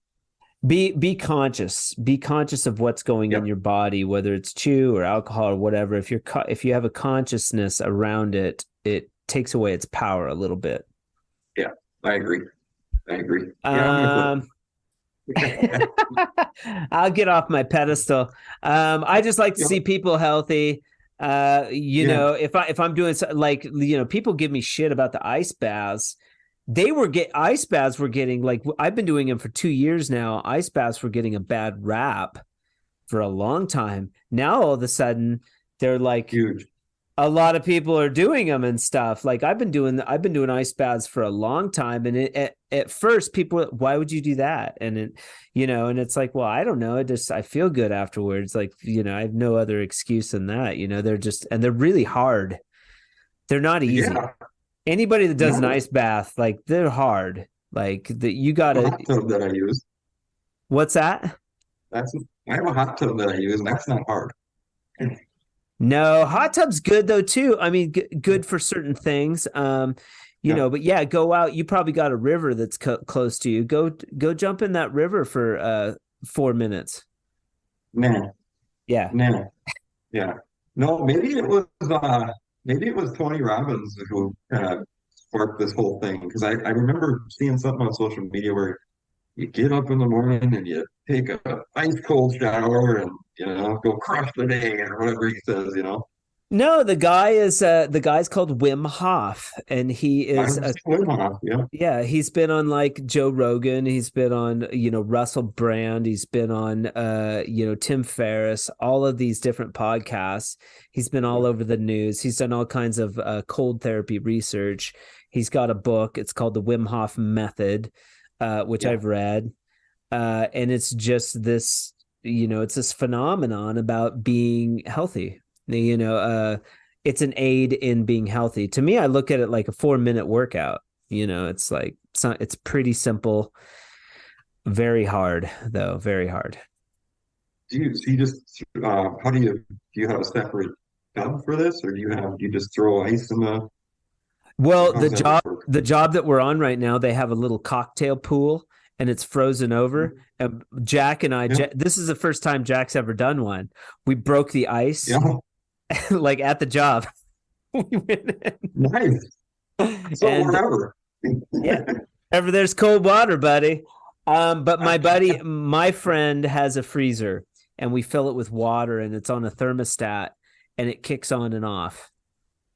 be conscious, of what's going in Yep. your body, whether it's chew or alcohol or whatever. If you have a consciousness around it, it takes away its power a little bit. Yeah, I agree. I agree. Yeah, I'm gonna Um, I'll get off my pedestal. I just like to quit. see people healthy. Yeah, If I'm doing like, people give me shit about the ice baths. Ice baths were getting, like, I've been doing them for 2 years now. Ice baths were getting a bad rap for a long time. Now all of a sudden they're like, huge. a lot of people are doing them and stuff. Like I've been doing ice baths for a long time, and at first people, why would you do that? And and it's like, well, I don't know. I feel good afterwards. Like, I have no other excuse than that. They're really hard. They're not easy. Yeah, Anybody that does an no, ice bath, like, they're hard. Like that, you I have a gotta. hot tub that I use. What's that? That's I have a hot tub that I use, and that's not hard. No, hot tub's good though too. I mean, good for certain things. Yeah, But yeah, go out. You probably got a river that's close to you. Go jump in that river for 4 minutes. no, Yeah. no, yeah, no. Maybe it was Tony Robbins who kind of sparked this whole thing because I remember seeing something on social media where you get up in the morning and you take a ice cold shower and go crush the day or whatever he says. No, the guy's called Wim Hof, and he is I'm swim off, yeah. yeah, he's been on like Joe Rogan, he's been on, Russell Brand, he's been on Tim Ferriss, all of these different podcasts. He's been all over the news. He's done all kinds of cold therapy research. He's got a book. It's called The Wim Hof Method, which Yeah, I've read. And it's just this, it's this phenomenon about being healthy. It's an aid in being healthy. To me, I look at it like a 4-minute workout. It's like, it's pretty simple, very hard though, very hard. so you just how do you have a separate tub for this, or do you just throw ice in Well, how's that work? the job that we're on right now, they have a little cocktail pool and it's frozen over. And Jack and Yeah, this is the first time Jack's ever done one. We broke the ice yeah, like at the job. We went nice. in. So And wherever. yeah, ever there's cold water, buddy. But my friend has a freezer and we fill it with water and it's on a thermostat and it kicks on and off.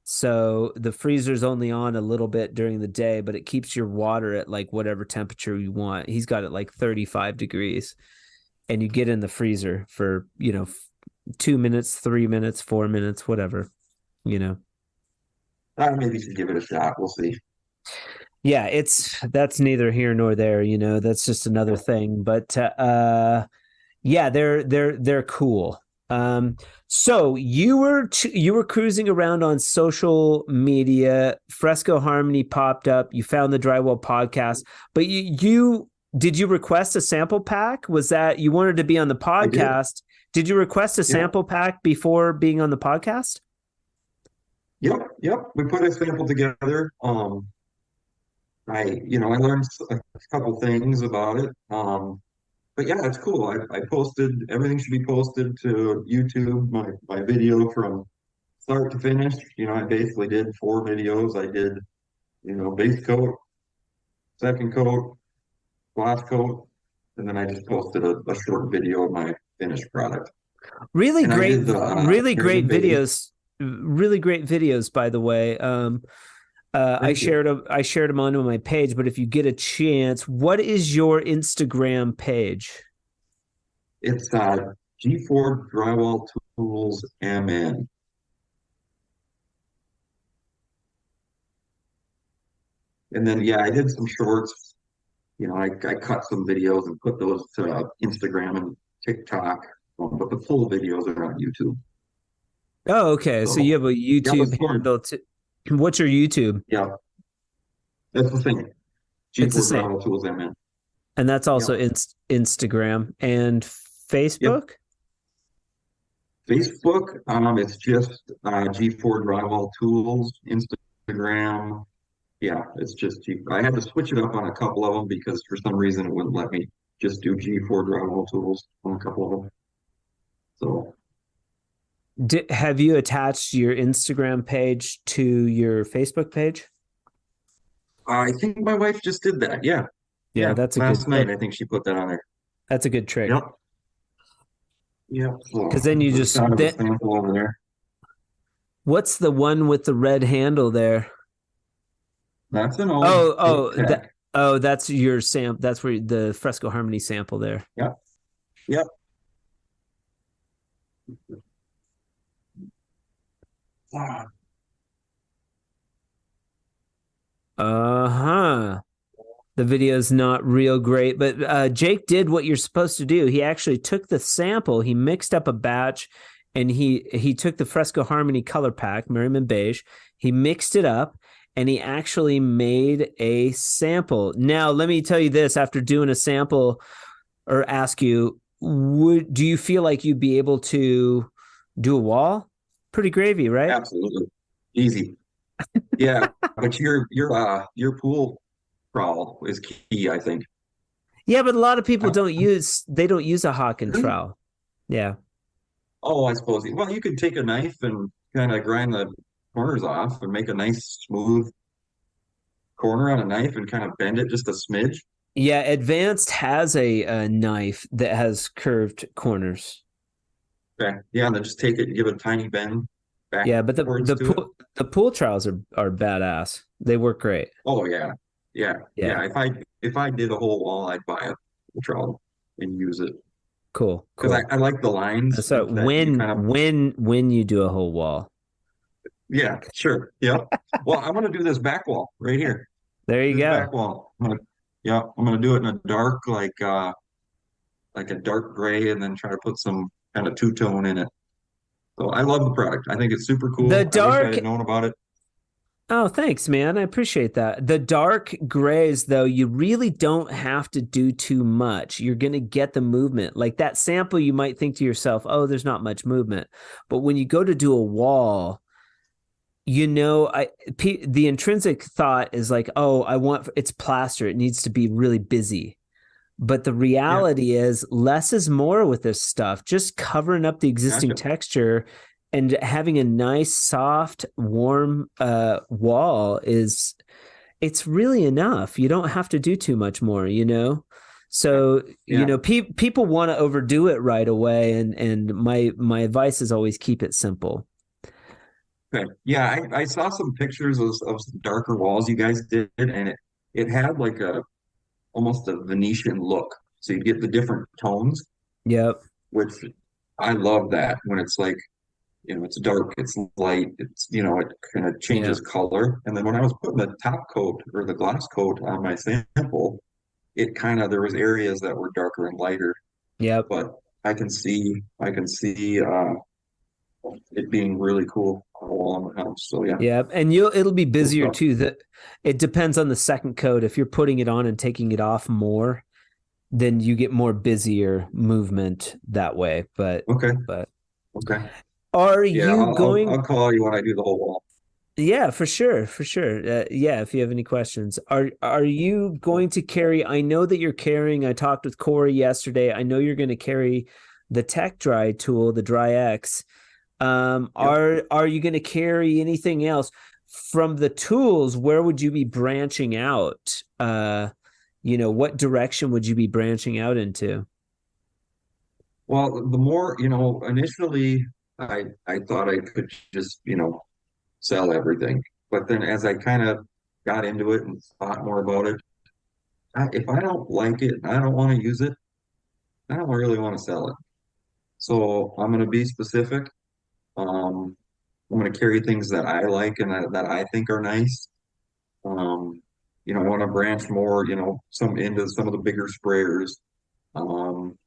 So the freezer's only on a little bit during the day, but it keeps your water at like whatever temperature you want. He's got it like 35 degrees and you get in the freezer for, 2 minutes, 3 minutes, 4 minutes, whatever, you know. Maybe you should give it a shot. We'll see. Yeah, that's neither here nor there, that's just another thing. But yeah, they're cool. So you were cruising around on social media, Fresco Harmony popped up, you found the Drywall Podcast, but you did you request a sample pack? Was that you wanted to be on the I did. podcast Did you request a Yeah. sample pack before being on the podcast? Yep. We put a sample together. I learned a couple things about it. But yeah, it's cool. I posted, everything should be posted to YouTube, my video from start to finish. I basically did 4 videos. I did, base coat, second coat, glass coat, and then I just posted a short video of my finished product. Really And I great, did the really here's a great base. videos. Really great videos, by the way. I Thank you. shared them onto my page, but if you get a chance, what is your Instagram page? It's G4 Drywall Tools MN. And then yeah, I did some shorts. I cut some videos and put those to Instagram and TikTok, but the full videos are on YouTube. Oh, okay. So you So have a yeah, it was YouTube fun. handle too. What's your YouTube? Yeah, that's the thing. It's the G4 same. Drywall Tools MN. And that's Yeah. also Instagram and Yep. Facebook. Facebook, it's just G4 Drywall Tools. Instagram, yeah, it's just I had to switch it up on a couple of them because for some reason it wouldn't let me just do G4 Drywall Tools on a couple of them. So Have you attached your Instagram page to your Facebook page? I think my wife just did that. Yeah, Yeah, yeah. Last night, I think she put that on there. that's a good trick. Yep. Yep. So Because then you the just shot of a sample over there. what's the one with the red handle there? That's an old knack. That's your sample. That's where the Fresco Harmony sample there. Yep. Yep. Ah, Uh-huh. The video's not real great, but Jake did what you're supposed to do. He actually took the sample, he mixed up a batch, and he took the Fresco Harmony color pack, Merriman Beige, he mixed it up, and he actually made a sample. Now, let me tell you this, after doing a sample, or ask you, do you feel like you'd be able to do a wall? Pretty gravy, right? absolutely. Easy. Yeah, but your pool crawl is key, I think. Yeah, but a lot of people Uh, don't use a hawk and Really? trowel. Yeah. Oh, I suppose. Well, you could take a knife and kind of grind the corners off and make a nice smooth corner on a knife and kind of bend it just a smidge. Yeah, Advanced has a knife that has curved corners. Okay. Yeah, and then just take it and give it a tiny bend Yeah, but backwards to it. the pool trowels are badass. They work great. Oh yeah. Yeah. Yeah, Yeah. If I did a whole wall, I'd buy a trowel and use it. cool, Because cool. I like the lines So that you kind of when you do a whole wall, yeah, sure. Yeah. Well, I'm gonna do this back wall right here. there you This go. back wall. I'm gonna do it in a dark, like a dark gray, and then try to put some kind of two-tone in it. So I love the product. I think it's super The cool. I wish I dark had known about it. Oh, thanks, man. I appreciate that. The dark grays, though, you really don't have to do too much. You're going to get the movement. Like that sample, you might think to yourself, oh, there's not much movement. But when you go to do a wall, the intrinsic thought is like, oh, it's plaster. It needs to be really busy. But the Yeah, reality is less is more with this stuff. Just covering up the existing gotcha. texture and having a nice, soft, warm wall it's really enough. You don't have to do too much more, you know? Yeah, So, yeah. people want to overdo it right away. And my advice is always keep it simple. Okay. Yeah, I saw some pictures of some darker walls you guys did, and it had like a almost a Venetian look. So you get the different tones, Yep. which I love that when it's like, it's dark, it's light, it kind of Yeah. changes color. And then when I was putting the top coat or the glass coat on my sample, there was areas that were darker and lighter, Yep. but I can see it being really cool on the wall in the house. So yeah, Yeah, and it'll be cool busier stuff. too. That it depends on the second coat. If you're putting it on and taking it off more, then you get more busier movement that way. Okay. But Okay. are Yeah, you going? I'll call you when I do the whole wall. Yeah, for sure, for sure. Yeah, if you have any questions, are you going to carry? I know that you're carrying. I talked with Corey yesterday. I know you're going to carry the Tech Dry tool, the Dry X. Yep. Are you going to carry anything else from the tools? Where would you be branching out? What direction would you be branching out into? Well, the more, initially I thought I could just, sell everything. But then as I kind of got into it and thought more about it, if I don't like it and I don't want to use it, I don't really want to sell it. So I'm going to be specific. Um, I'm going to carry things that I like and that I think are nice. Um, I want to branch more, some into some of the bigger sprayers.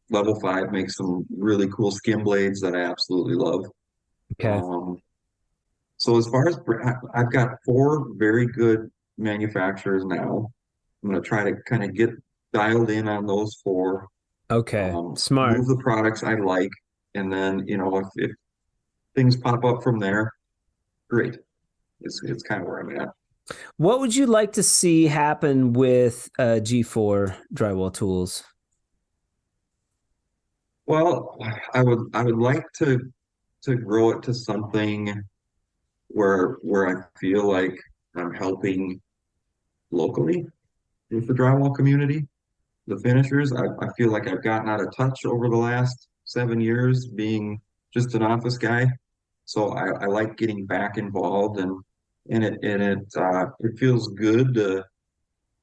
Level 5 makes some really cool skim blades that I absolutely love. Okay. Um, so as far as I've got four very good manufacturers now. I'm going to try to kind of get dialed in on those four, Okay. Smart. move the products I like, and then, if things pop up from there, great. It's kind of where I'm at. What would you like to see happen with G4 drywall tools? Well, I would like to grow it to something where I feel like I'm helping locally with the drywall community. The finishers, I feel like I've gotten out of touch over the last 7 years being just an office guy. So I like getting back involved and it feels good to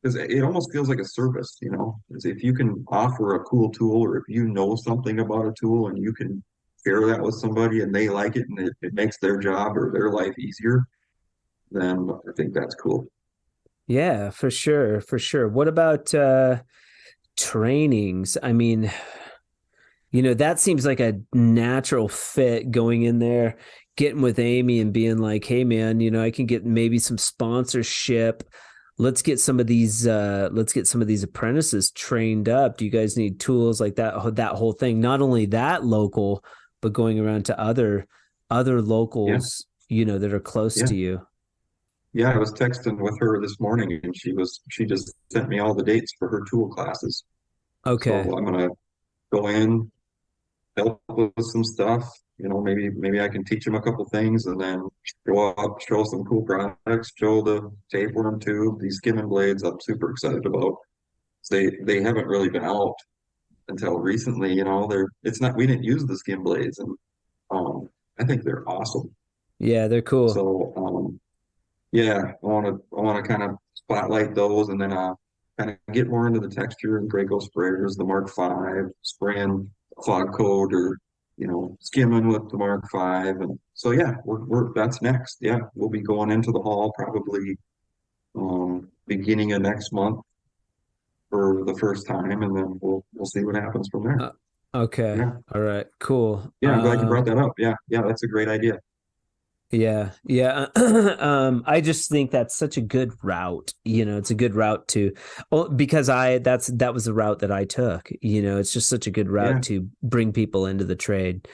because it almost feels like a service, It's if you can offer a cool tool or if you know something about a tool and you can share that with somebody and they like it and it makes their job or their life easier, then I think that's cool. Yeah, for sure, for sure. What about trainings? I mean, that seems like a natural fit going in there, getting with Amy and being like, hey man, I can get maybe some sponsorship. Let's get some of these apprentices trained up. Do you guys need tools like that whole thing? Not only that local, but going around to other Yeah, locals, that are close yeah. to you. Yeah, I was texting with her this morning and she just sent me all the dates for her tool classes. So Okay. I'm gonna go in, help with some stuff. Maybe I can teach them a couple things and then go up, show some cool products, show the tapeworm tube, these skimming blades I'm super excited about. They haven't really been out until recently, it's not we didn't use the skim blades and I think they're awesome. Yeah, they're cool. So yeah, I wanna kind of spotlight those and then kind of get more into the texture and Graco sprayers, the Mark V, spraying fog coat or skimming with the Mark V. And so yeah, we're that's next. Yeah, we'll be going into the hall probably beginning of next month for the first time, and then we'll see what happens from there. Uh, okay. Yeah. All right. Cool. Yeah, I'm glad you brought that up. Yeah, yeah, that's a great idea. Yeah, yeah. I just think that's such a good route. It's a good route to, well, because that was the route that I took. It's just such a good route Yeah, to bring people into the trade.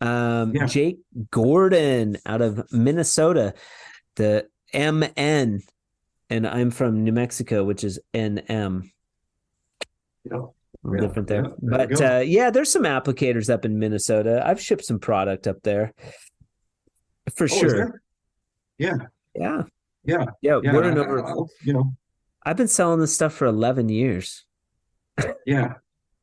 yeah. Jake Gordon out of Minnesota, the MN, and I'm from New Mexico, which is NM. Yeah, A little yeah, different yeah. there, There you but go. yeah, there's some applicators up in Minnesota. I've shipped some product up there for Oh, is sure. there? Yeah, Yeah. yeah, Yeah, yeah. we're in over. I've been selling this stuff for 11 years. Yeah.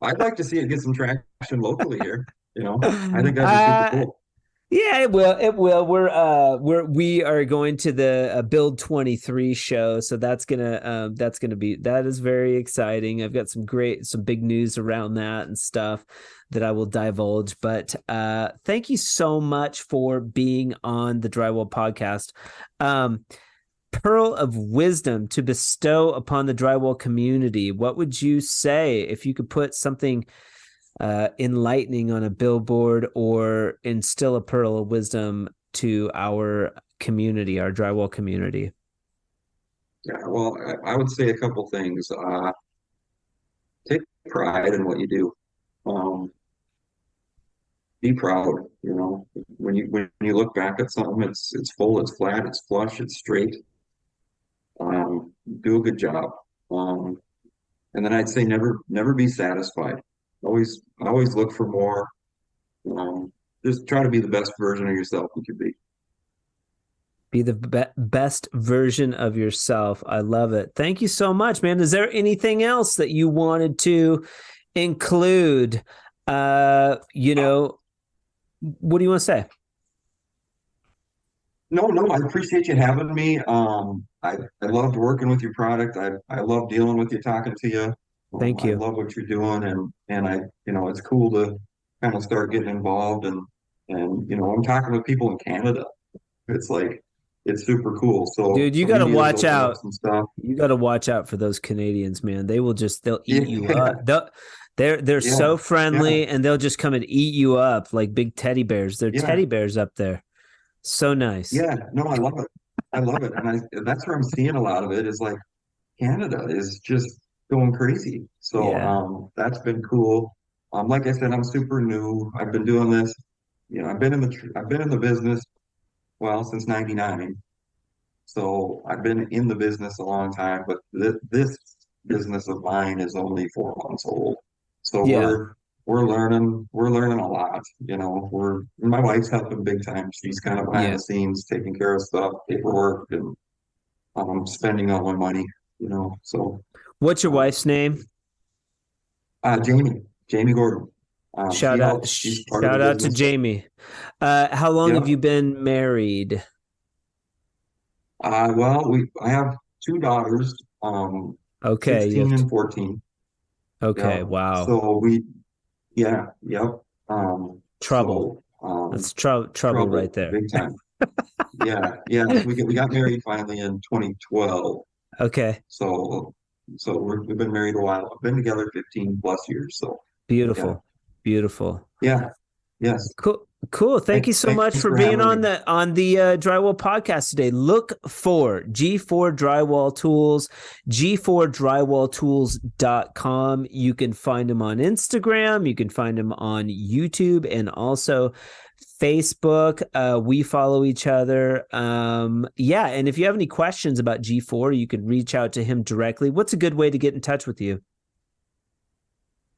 I'd like to see it get some traction locally here. I think that'd be super uh, cool. yeah, it will. It will. We are going to the Build 23 show, so that is very exciting. I've got some big news around that and stuff that I will divulge. But thank you so much for being on the Drywall Podcast. Pearl of wisdom to bestow upon the drywall community. What would you say if you could put something enlightening on a billboard or instill a pearl of wisdom to our community, our drywall community? Yeah, well, I would say a couple things. take pride in what you do. Um, be proud, when you look back at something, it's full, it's flat, it's flush, it's straight. Do a good job. Um, and then I'd say never be satisfied. Always look for more. Um, just try to be the best version of yourself you could be. Be the best version of yourself. I love it. Thank you so much, man. Is there anything else that you wanted to include? What do you want to say? No, I appreciate you having me. I loved working with your product. I love dealing with you, talking to you. Thank I you. love what you're doing, and it's cool to kind of start getting involved, and I'm talking with people in Canada. It's like it's super cool. So Dude, you so got to India's watch opened up out. some stuff. You got to watch out for those Canadians, man. They'll eat you Yeah, up. They're yeah, so yeah, friendly, and they'll just come and eat you up like big teddy bears. They're yeah, teddy bears up there. So nice. yeah. No, I love it. I love it, and that's where I'm seeing a lot of it is like Canada is just going crazy. So Yeah. that's been cool. Like I said, I'm super new. I've been doing this. I've been in the business well since '99. So I've been in the business a long time, but this business of mine is only 4 months old. So Yeah. we're learning a lot. My wife's helping big time. She's kind of behind Yeah. the scenes, taking care of stuff, paperwork, and spending all my money. So What's your um, wife's name? Jamie Gordon. She Shout out, helps. She's part of the shout out to business. Jamie. How long have Yep. you been married? Well, I have two daughters, Okay, 16 and 14. Yeah. okay, wow. So yeah, yep. Trouble. That's trouble right Trouble, there. big time. Yeah, yeah. We got married finally in 2012. Okay, So we've been married a while. I've been together 15 plus years. So yeah, beautiful. Beautiful. yeah, yes. Cool. Cool. Thank you so much Thanks for for being having me. on the Drywall podcast today. Look for G4 Drywall Tools, g4drywalltools.com. You can find them on Instagram, you can find them on YouTube, and also Facebook. We follow each other. Yeah, and if you have any questions about G4, you can reach out to him directly. What's a good way to get in touch with you?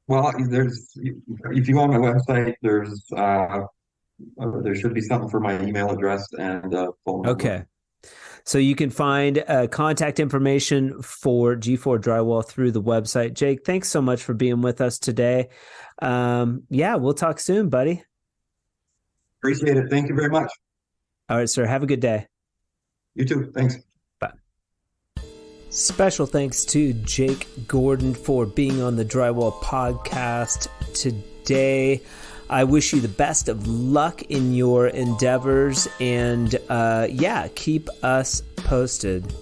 Well, if you go on my website, there should be something for my email address and phone number. Okay. So you can find contact information for G4 Drywall through the website. Jake, thanks so much for being with us today. Yeah, we'll talk soon, buddy. Appreciate it. Thank you very much. All right, sir. Have a good day. You too. Thanks. Bye. Special thanks to Jake Gordon for being on the Drywall podcast today. I wish you the best of luck in your endeavors, and yeah, keep us posted.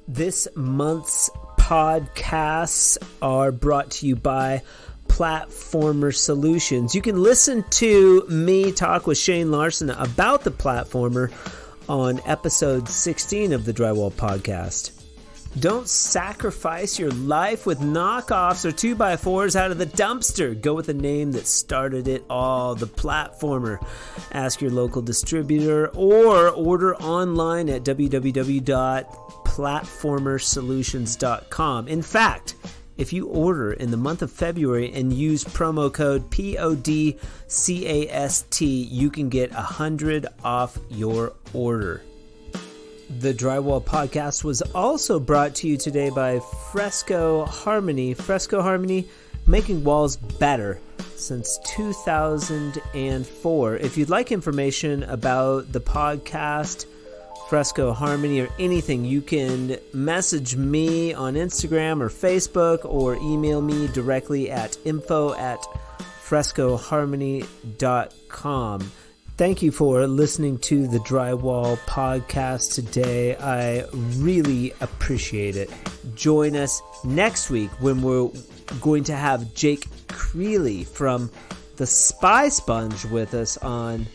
This month's podcasts are brought to you by Platformer Solutions. You can listen to me talk with Shane Larson about the Platformer on episode 16 of the Drywall Podcast. Don't sacrifice your life with knockoffs or 2x4s out of the dumpster. Go with the name that started it all, the Platformer. Ask your local distributor or order online at www.platformersolutions.com. In fact, if you order in the month of February and use promo code PODCAST, you can get $100 off your order. The Drywall Podcast was also brought to you today by Fresco Harmony. Fresco Harmony, making walls better since 2004. If you'd like information about the podcast, Fresco Harmony, or anything, you can message me on Instagram or Facebook or email me directly at info@frescoharmony.com. Thank you for listening to the Drywall Podcast today. I really appreciate it. Join us next week when we're going to have Jake Creeley from the Spy Sponge with us on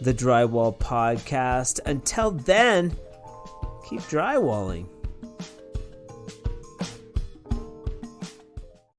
the Drywall Podcast. Until then, keep drywalling.